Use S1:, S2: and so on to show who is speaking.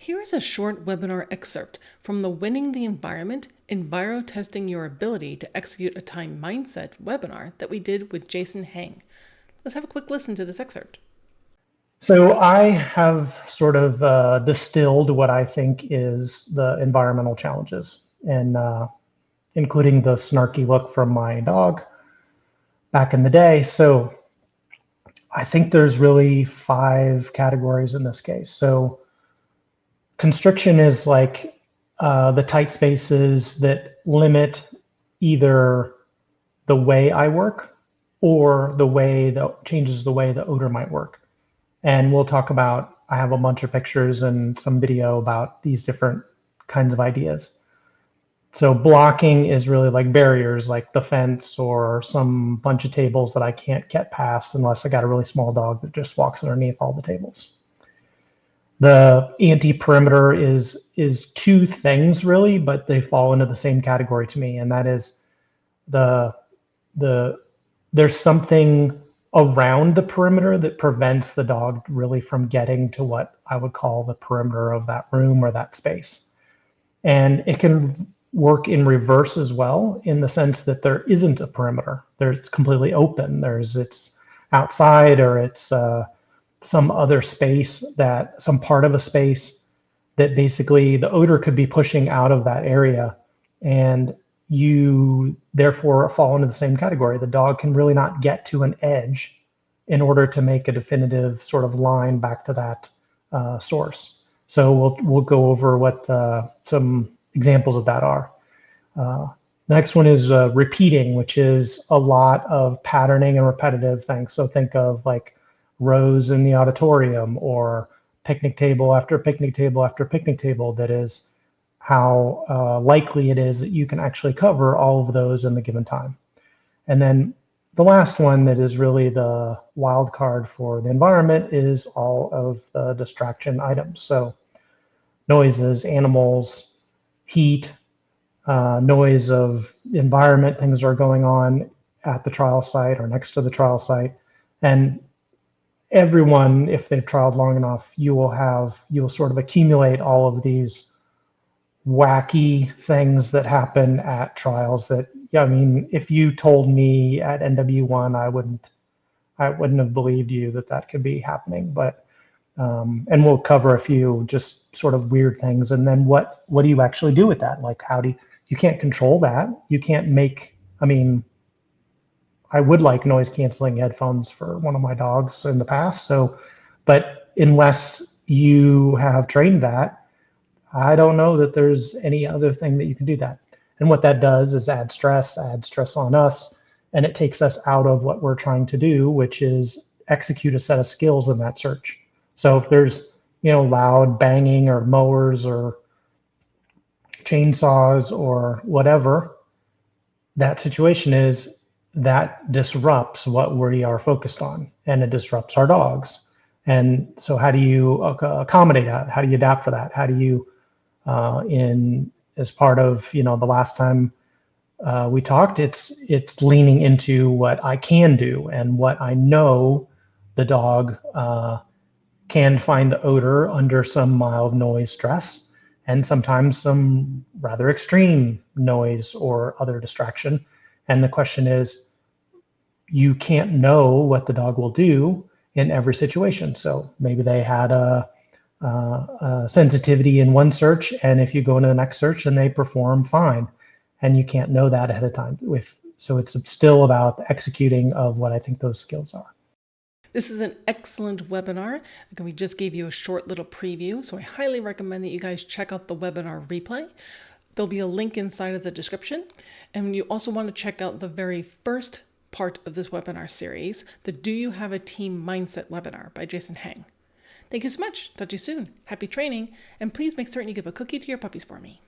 S1: Here is a short webinar excerpt from the Winning the Environment, Enviro-Testing Your Ability to Execute a Time Mindset webinar that we did with Jason Heng. Let's have a quick listen to this excerpt.
S2: So I have sort of distilled what I think is the environmental challenges, and including the snarky look from my dog back in the day. So I think there's really 5 categories in this case. So constriction is like the tight spaces that limit either the way I work or the way that changes the way the odor might work. And we'll talk about, I have a bunch of pictures and some video about these different kinds of ideas. So blocking is really like barriers, like the fence or some bunch of tables that I can't get past unless I got a really small dog that just walks underneath all the tables. The anti-perimeter is 2 things really, but they fall into the same category to me, and that is there's something around the perimeter that prevents the dog really from getting to what I would call the perimeter of that room or that space. And it can work in reverse as well, in the sense that there isn't a perimeter. It's completely open. It's outside, or it's some other space, some part of a space that basically the odor could be pushing out of that area, and you therefore fall into the same category. The dog can really not get to an edge in order to make a definitive sort of line back to that source. So we'll go over what some examples of that are. The next one is repeating, which is a lot of patterning and repetitive things. So think of like rows in the auditorium, or picnic table after picnic table after picnic table. That is how likely it is that you can actually cover all of those in the given time. And then the last one that is really the wild card for the environment is all of the distraction items. So noises, animals, heat, noise of environment, things that are going on at the trial site or next to the trial site. And everyone, if they've trialed long enough, you will sort of accumulate all of these wacky things that happen at trials that, I mean, if you told me at NW1, I wouldn't have believed you that could be happening. But and we'll cover a few just sort of weird things. And then what do you actually do with that? Like, you can't control that. You can't make, I mean, I would like noise canceling headphones for one of my dogs in the past. So, but unless you have trained that, I don't know that there's any other thing that you can do that. And what that does is add stress on us, and it takes us out of what we're trying to do, which is execute a set of skills in that search. So if there's, loud banging or mowers or chainsaws or whatever that situation is, that disrupts what we are focused on, and it disrupts our dogs. And so how do you accommodate that? How do you adapt for that? How do you, as part of, the last time we talked, it's leaning into what I can do and what I know the dog can find the odor under some mild noise stress, and sometimes some rather extreme noise or other distraction. And the question is, you can't know what the dog will do in every situation. So maybe they had a sensitivity in one search, and if you go into the next search and they perform fine, and you can't know that ahead of time. So it's still about the executing of what I think those skills are.
S1: This is an excellent webinar. Again, we just gave you a short little preview, so I highly recommend that you guys check out the webinar replay. There'll be a link inside of the description. And you also want to check out the very first part of this webinar series, the Do You Have a Team Mindset webinar by Jason Heng. Thank you so much. Talk to you soon. Happy training. And please make certain you give a cookie to your puppies for me.